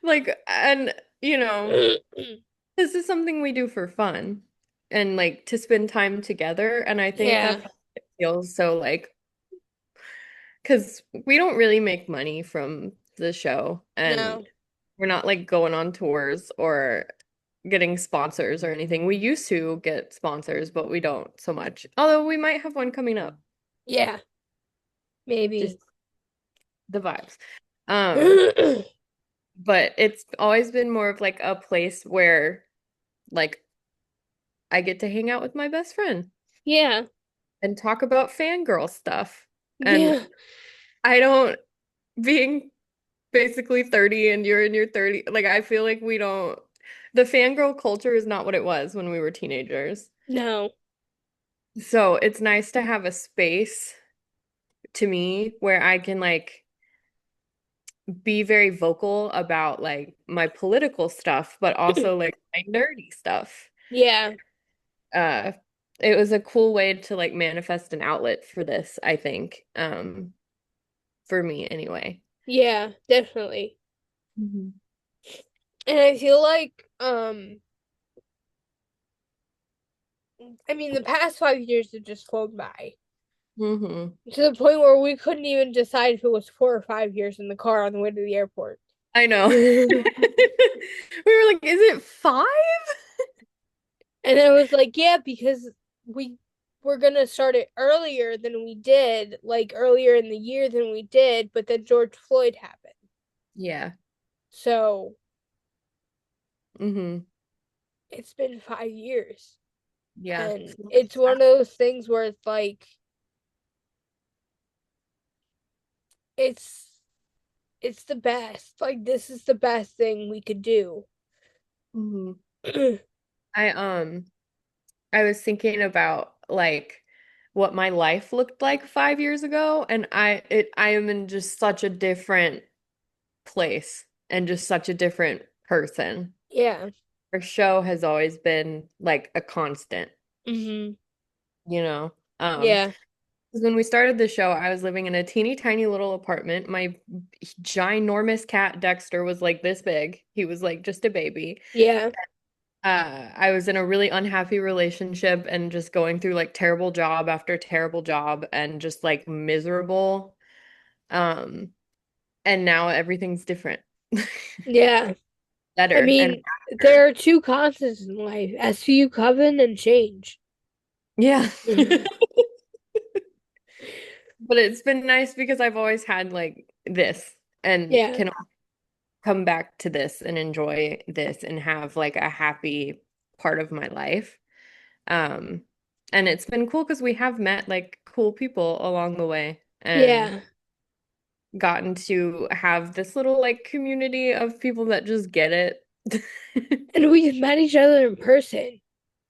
Like, and this is something we do for fun and like to spend time together. And I think Yeah, that's why it feels so like, because we don't really make money from the show and no. we're not like going on tours or getting sponsors or anything. We used to get sponsors, but we don't so much. Although we might have one coming up. Yeah, Just maybe. the vibes. Um, but it's always been more of like a place where like I get to hang out with my best friend Yeah, and talk about fangirl stuff. And yeah, I don't, being basically 30 and you're in your 30, like I feel like we don't, the fangirl culture is not what it was when we were teenagers. no. So it's nice to have a space to me where I can like be very vocal about like my political stuff, but also like my nerdy stuff. Yeah, uh it was a cool way to like manifest an outlet for this, I think. For me anyway. Yeah, definitely. Hmm. And I feel like, I mean, the past 5 years have just flown by Hmm. to the point where we couldn't even decide if it was 4 or 5 years in the car on the way to the airport. I know. We were like, is it 5? And I was like, yeah, because we were gonna start it earlier than we did, like earlier in the year than we did, but then George Floyd happened. Yeah. So Hmm. it's been 5 years. Yeah. And So much it's one of those things where it's like it's it's the best. Like this is the best thing we could do. happened. I I was thinking about like what my life looked like 5 years ago, and I am in just such a different place and just such a different person. Yeah. Our show has always been like a constant, Hmm. you know. Um, Yeah. 'Cause when we started the show, I was living in a teeny tiny little apartment. My ginormous cat Dexter was like this big. He was like just a baby. Yeah. I was in a really unhappy relationship and just going through like terrible job after terrible job and just like miserable. Um, and now everything's different. Yeah. I Better and mean, happier. there are two constants in life, SVU Coven and change. Yeah. But it's been nice because I've always had like this and Yeah. can come back to this and enjoy this and have like a happy part of my life. Um, and it's been cool because we have met like cool people along the way and Yeah. gotten to have this little like community of people that just get it. And we've met each other in person,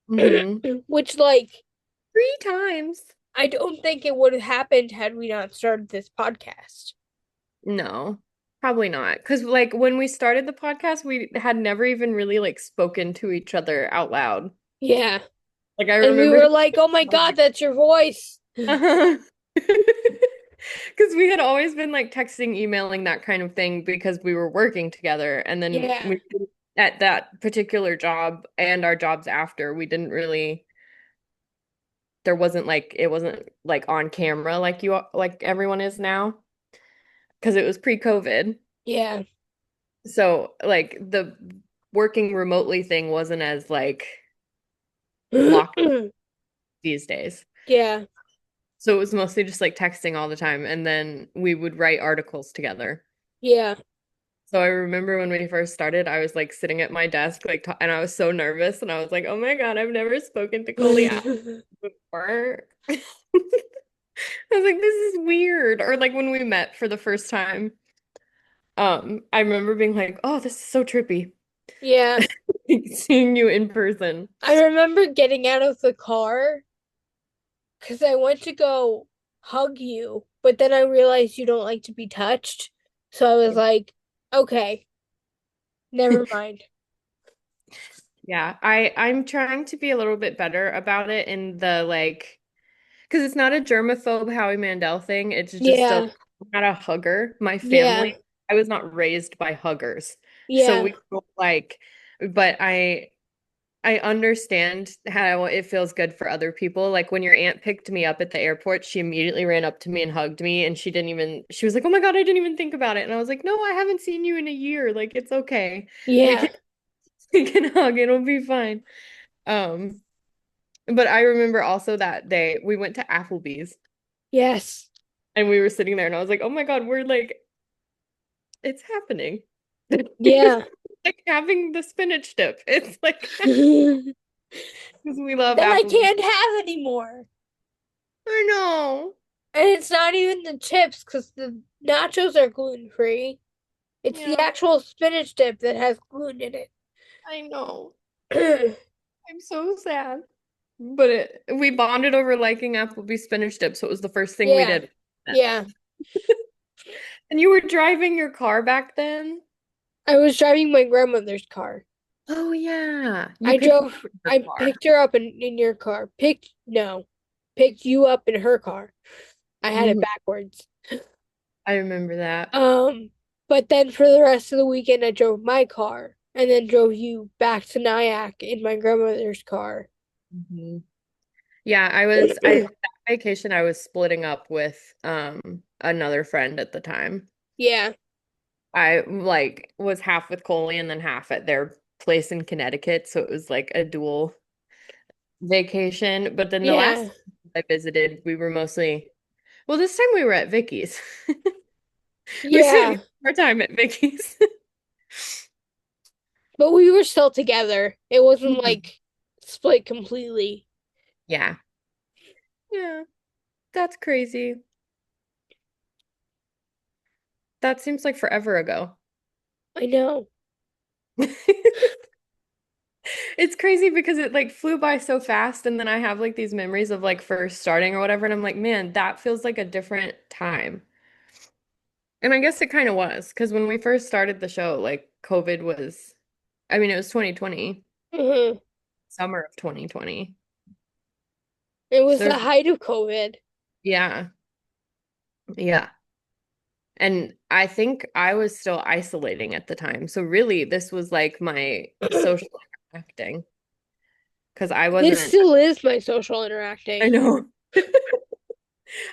Hmm. which, like, 3 times. I don't think it would have happened had we not started this podcast. No, probably not. Because like when we started the podcast, we had never even really like spoken to each other out loud. Yeah. Like I And we remember were like, oh my God, that's your voice. uh-huh. Because we had always been like texting, emailing, that kind of thing because we were working together. And then Yeah. we, at that particular job and our jobs after, we didn't really, there wasn't like, it wasn't like on camera like like everyone is now because it was pre-COVID. Yeah. So like the working remotely thing wasn't as like locked these days. Yeah. So it was mostly just like texting all the time. And then we would write articles together. Yeah. So I remember when we first started, I was like sitting at my desk, like, and I was so nervous, and I was like, "Oh my God, I've never spoken to Koli out before." I was like, "This is weird." Or like when we met for the first time, I remember being like, "Oh, this is so trippy." Yeah. Seeing you in person. I remember getting out of the car because I went to go hug you, but then I realized you don't like to be touched. So I was like, okay, never mind. Yeah, I'm trying to be a little bit better about it in the like because it's not a germaphobe Howie Mandel thing. It's just a Yeah. I'm not a hugger. My Yeah. family, I was not raised by huggers. So Yeah. we don't like, but I understand how it feels good for other people. Like when your aunt picked me up at the airport, she immediately ran up to me and hugged me and she didn't even she was like, "Oh my God, I didn't even think about it." And I was like, "No, I haven't seen you in a year. Like it's okay. We Yeah. can we can hug. It'll be fine." Um but I remember also that day we went to Applebee's Yes. and we were sitting there and I was like, "Oh my God, we're like it's happening." Yeah. Like having the spinach dip. It's like That because we love I Applebee's. can't have anymore. I know. And it's not even the chips because the nachos are gluten free. It's the Yeah, actual spinach dip that has gluten in I know. it. I'm so sad. But we bonded over liking Applebee's spinach dip, so it was the first thing we Yeah. did. Yeah. And you were driving your car back then? I was driving my grandmother's car. Oh yeah. You I picked me drove, up in her I car. picked her up in your car. Picked you up in her car. I had it Mhm. backwards. I remember that. Um, but then for the rest of the weekend, I drove my car and then drove you back to Nyack in my grandmother's car. Mhm. Yeah, that vacation I was splitting up with another friend at the time. Yeah, I like was half with Coley and then half at their place in Connecticut, so it was like a dual vacation. But then the last yeah, I visited, we were mostly well, this time we were at Vicky's. We spent yeah. more time at Vicky's. But we were still together. It wasn't Mhm. like split completely. Yeah. Yeah. That's crazy. That seems like forever ago. I know. It's crazy because it like flew by so fast and then I have like these memories of like first starting or whatever and I'm like, man, that feels like a different time. And I guess it kind of was because when we first started the show, like COVID was, I mean, it was 2020, Hmm. summer of 2020. It So was the there's, height of COVID. yeah, yeah. And I think I was still isolating at the time. So really, this was like my social interacting because I This wasn't, still is my social I interacting. know.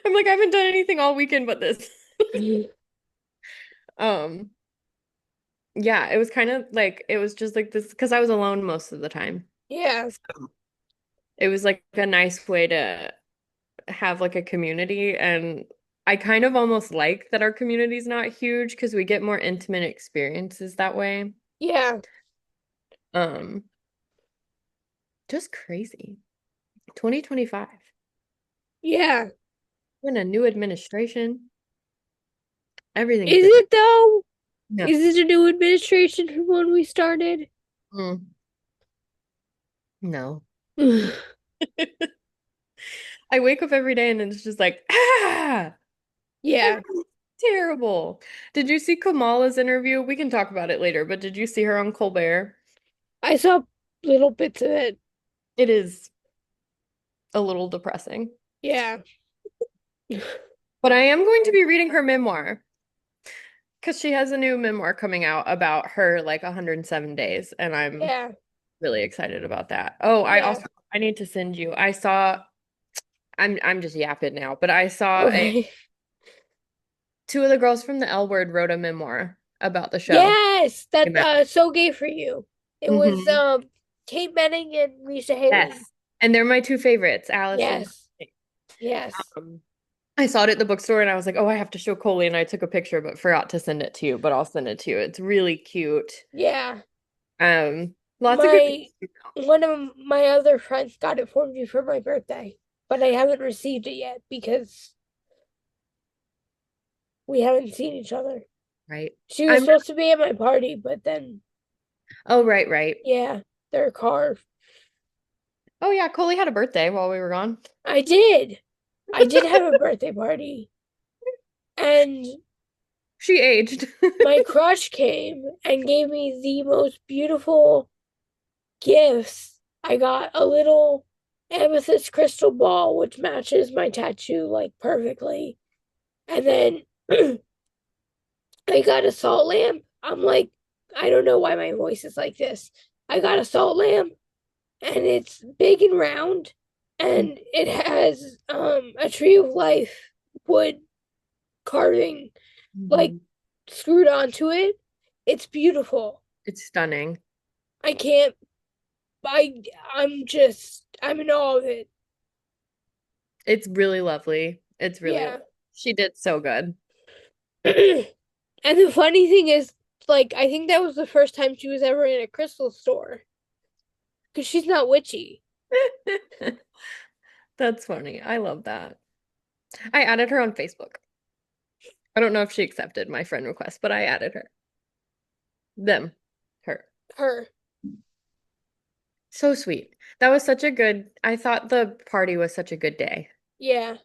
I'm like, I haven't done anything all weekend but this. Um, yeah, it was kind of like, it was just like this because I was alone most of the time. Yeah, So it was like a nice way to have like a community and I kind of almost like that our community's not huge because we get more intimate experiences that way. yeah, Um, just crazy. 2025. yeah. We're in a new administration. Everything's Is different. it though? No. Is it a new administration from when we started? Mm, no. Yeah, I wake up every day and it's just like, ah, everything's terrible. Did you see Kamala's interview? We can talk about it later, but did you see her on Colbert? I saw little bits of it. It is a little depressing. Yeah, But I am going to be reading her memoir because she has a new memoir coming out about her like 107 days, and I'm yeah, really excited about that. Oh, yeah. I need to send you. I saw I'm just yapping now, but I saw Okay. two of the girls from the L Word wrote a memoir about the show. Yes, Came that out. so gay for you. It was Hmm. Kate Manning and Lisa Haley. Yes. And they're my two favorites, Alice and Yes, Courtney. yes, Um, I saw it at the bookstore and I was like, oh, I have to show Coley, and I took a picture but forgot to send it to you, but I'll send it to you. It's really cute. yeah. Lots of good My things. one of my other friends got it for me for my birthday, but I haven't received it yet because we haven't seen each other. Right. She was I'm supposed to be at my party, but then Oh, right, right. yeah, their car. Oh yeah, Coley had a birthday while we were gone. I did. I did have a birthday party, and She aged. my crush came and gave me the most beautiful gifts. I got a little amethyst crystal ball, which matches my tattoo like perfectly. And then I got a salt lamp. I'm like, I don't know why my voice is like this. I got a salt lamp and it's big and round and it has a tree of life wood carving like Mhm. screwed onto it. It's beautiful. It's stunning. I can't I I'm in awe of it. It's really lovely. It's really Yeah. lovely. She did so good. And the funny thing is, like, I think that was the first time she was ever in a crystal store because she's not witchy. That's funny. I love that. I added her on Facebook. I don't know if she accepted my friend request, but I added her. Them. Her. Her. So sweet. That was such a good, I thought the party was such a good day. Yeah.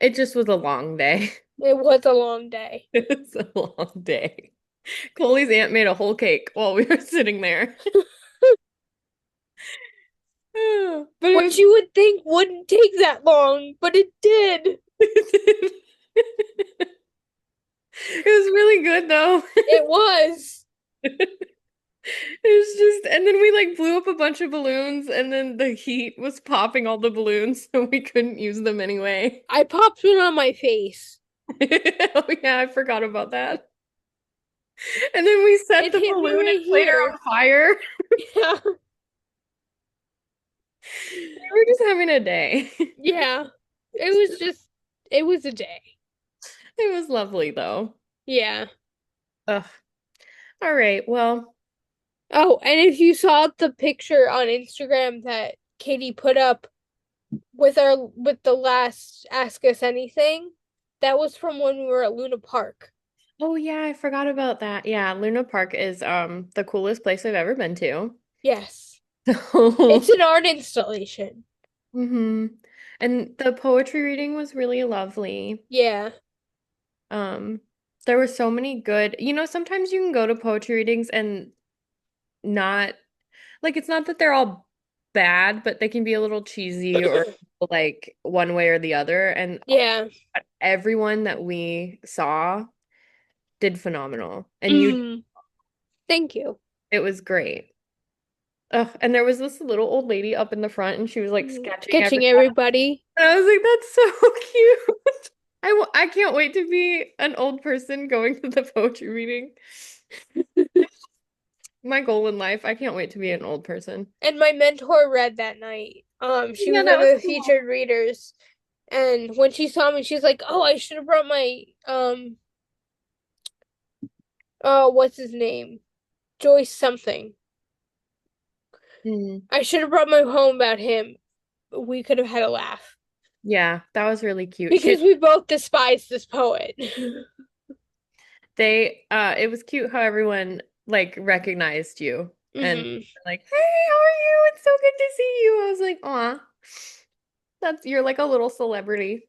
It just was a long day. It was a long day. It was a long day. Koli's aunt made a whole cake while we were sitting there. But it What you would think wouldn't take that long, but it did. was it was really good though. It was. It was just, and then we like blew up a bunch of balloons, and then the heat was popping all the balloons, so we couldn't use them anyway. I popped one on my face. Oh yeah, I forgot about that. And then we set It the hit me balloon right inflator here. on fire. Yeah. We were just having a day. Yeah. It was just, it was a day. It was lovely though. Yeah. Ugh. All right. Well, Oh, and if you saw the picture on Instagram that Katie put up with the last Ask Us Anything, that was from when we were at Luna Park. oh yeah, I forgot about that. Yeah, Luna Park is the coolest place I've ever been to. Yes. It's So, an art installation. hmm. And the poetry reading was really lovely. Yeah. Um, there were so many good, sometimes you can go to poetry readings and not like it's not that they're all bad, but they can be a little cheesy or like one way or the other. And Yeah. everyone that we saw did phenomenal. And Mm. Thank you. it was great. Ugh, and there was this little old lady up in the front and she was like sketching Sketching everybody. everybody. And I was like, that's so cute. I can't wait to be an old person going to the poetry reading. My goal in life, I can't wait to be an old person. And my mentor read that night. She Yeah, was that one was of the cool. featured readers. And when she saw me, she's like, "Oh, I should have brought my oh, what's his name? Joyce something. Mm. I should have brought my poem about him. We could have had a laugh Yeah, that was really cute. because we both despise this poet." It was cute how everyone like recognized you and hmm like, hey, how are you? It's so good to see you. I was like, aw, you're like a little celebrity.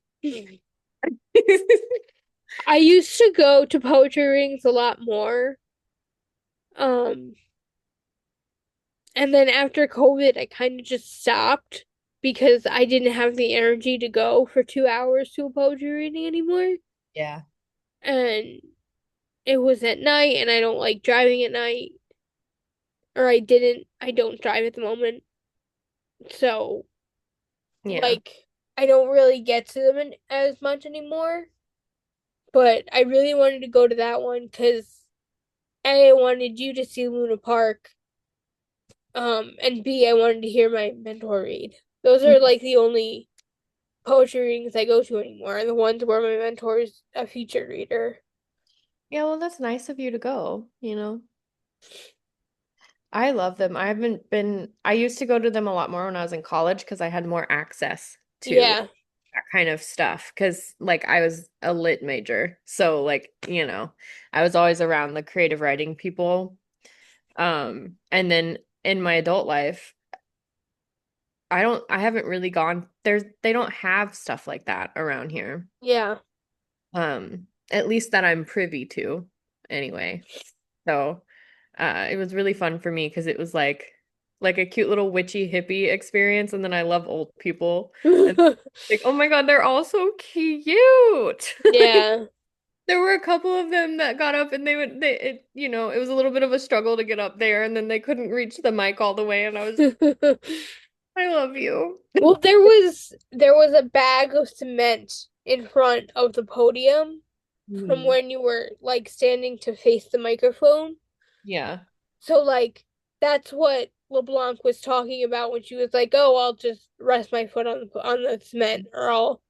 I used to go to poetry readings a lot more. Um, and then after COVID, I kind of just stopped because I didn't have the energy to go for 2 hours to a poetry reading anymore. Yeah. And it was at night, and I don't like driving at night, or I don't drive at the moment. So, Yeah. like, I don't really get to them as much anymore. But I really wanted to go to that one because A, I wanted you to see Luna Park, and B, I wanted to hear my mentor read. Those are like the only poetry readings I go to anymore, and the ones where my mentor is a featured reader. Yeah, well, that's nice of you to go. I love them. I used to go to them a lot more when I was in college because I had more access to Yeah. that kind of stuff. Because, like, I was a lit major. So, like, I was always around the creative writing people. And then in my adult life, I haven't really they don't have stuff like that around here. Yeah. At least that I'm privy to anyway. So, it was really fun for me because it was like a cute little witchy hippie experience. And then I love old people. And like, oh my God, they're all so cute. Like, Yeah. there were a couple of them that got up and it was a little bit of a struggle to get up there and then they couldn't reach the mic all the way. And I was, I love you. Well, there was a bag of cement in front of the podium from Mhm. when you were like standing to face the microphone. Yeah. So like that's what LeBlanc was talking about when she was like, "Oh, I'll just rest my foot on the cement, or I'll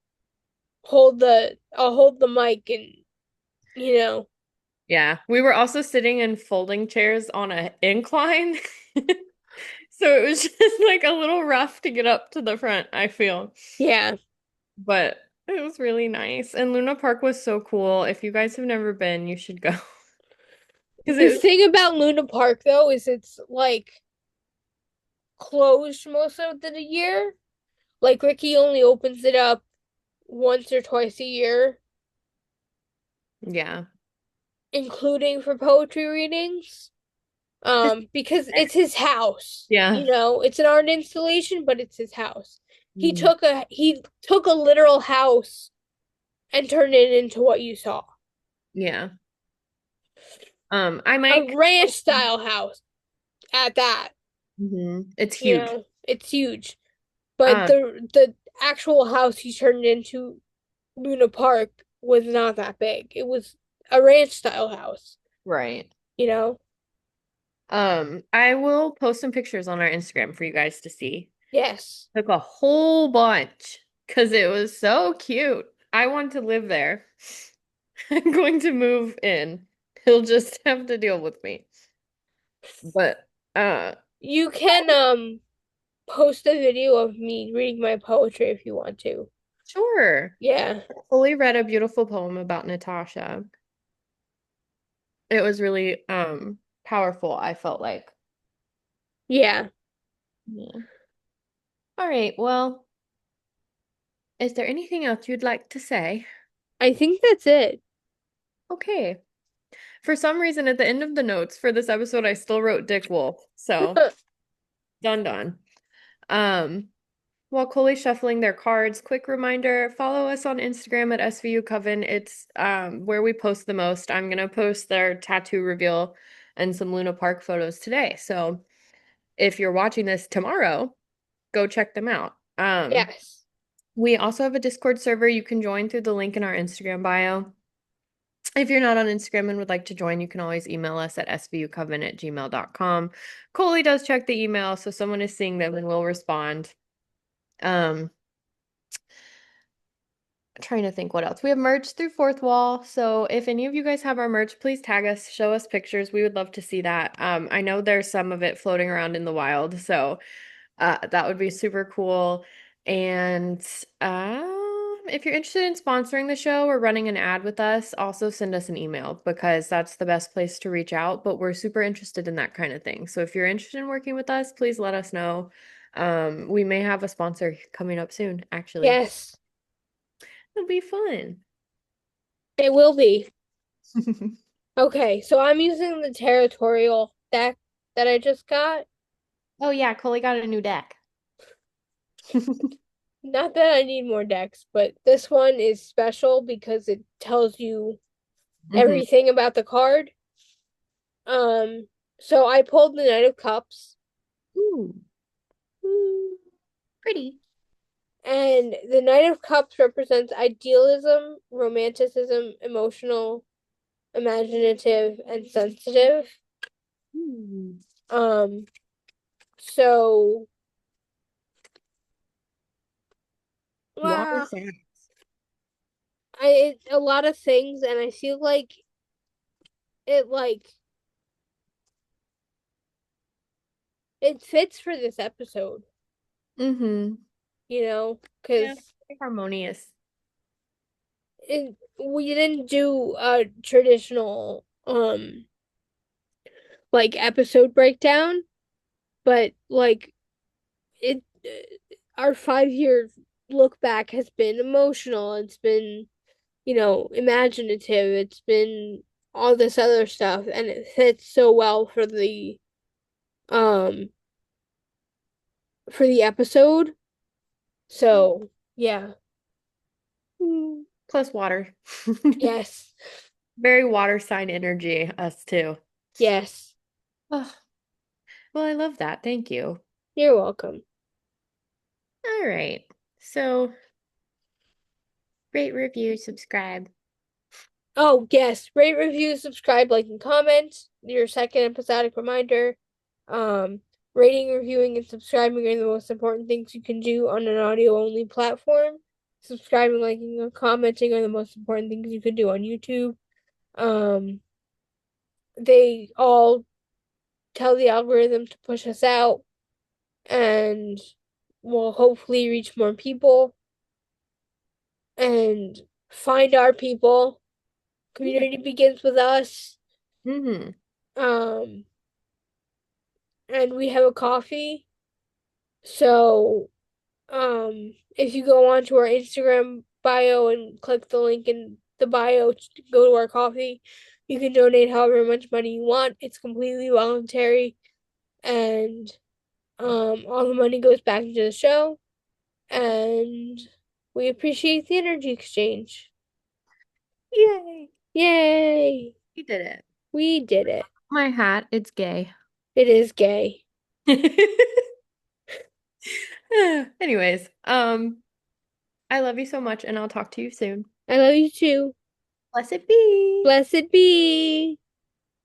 hold the mic and you know, Yeah. We were also sitting in folding chairs on an incline. So it was just like a little rough to get up to the front, I feel. yeah." But it was really nice. And Luna Park was so cool. If you guys have never been, you should go. Because The it was, thing about Luna Park though is it's like closed most of the year. Like Ricky only opens it up once or twice a year. yeah. including for poetry readings. Just Because it's his house. yeah. You know, it's an art installation, but it's his house. Mm, He took a literal house and turned it into what you saw. yeah. I A might. ranch style house at that. It's You huge. know, it's huge. But Um, the actual house he turned into Luna Park was not that big. It was a ranch style house, right. you know? I will post some pictures on our Instagram for you guys to see. Yes. Took a whole bunch because it was so cute. I want to live there. I'm going to move in. He'll just have to deal with me. But uh You can post a video of me reading my poetry if you want to. sure. Yeah. Fully read a beautiful poem about Natasha. It was really powerful, I felt like. Yeah. Yeah. All right, well, is there anything else you'd like to say? I think that's it. Okay. For some reason, at the end of the notes for this episode, I still wrote Dick Wolf. So, done done. Um, while Koli's shuffling their cards, quick reminder, follow us on Instagram at SVU Coven. It's where we post the most. I'm gonna post their tattoo reveal and some Luna Park photos today. So if you're watching this tomorrow, go check them out. Yes. We also have a Discord server you can join through the link in our Instagram bio. If you're not on Instagram and would like to join, you can always email us at svucoven@gmail.com. Koli does check the email, so someone is seeing them and will respond. Um, Trying to think what else. We have merch through Fourth Wall, so if any of you guys have our merch, please tag us, show us pictures. We would love to see that. I know there's some of it floating around in the wild, so that would be super cool. And if you're interested in sponsoring the show or running an ad with us, also send us an email because that's the best place to reach out. But we're super interested in that kind of thing. So if you're interested in working with us, please let us know. We may have a sponsor coming up soon, actually. Yes. It'll be fun. It will be. Okay, so I'm using the territorial deck that I just got. Oh yeah, Coley got a new deck. Not that I need more decks, but this one is special because it tells you hmm everything about the card. Um, so I pulled the Knight of Cups. Ooh, Hmm. pretty. And the Knight of Cups represents idealism, romanticism, emotional, imaginative, and sensitive. Ooh. Um, so Water well, sign. a lot of things, and I feel like it it fits for this episode, Mm-hmm. you know, Yeah, because very harmonious. we didn't do a traditional like episode breakdown, but like it our 5 year look back has been emotional. It's been, you know, imaginative. It's been all this other stuff, and it fits so well um for the episode. So yeah, Plus water. yes, Very water sign energy, us too. yes, Oh, well, I love that. Thank you. you're welcome. All right. So, rate, review, subscribe. Oh yes, rate, review, subscribe, like, and comment. Your second episodic reminder. Um, Rating, reviewing, and subscribing are the most important things you can do on an audio only platform. Subscribing, liking, and commenting are the most important things you can do on YouTube. Um, they all tell the algorithm to push us out, and we'll hopefully reach more people and find our people. Yeah. Community begins with us. Mm-hmm. Um, and we have a coffee. So, if you go onto our Instagram bio and click the link in the bio to go to our coffee, You can donate however much money you want. It's completely voluntary, and all the money goes back into the show, and we appreciate the energy exchange. Yay. Yay! We did it. We did it. My hat, it's gay. It is gay. Anyways, I love you so much and I'll talk to you soon. I love you too. Blessed be. Blessed be.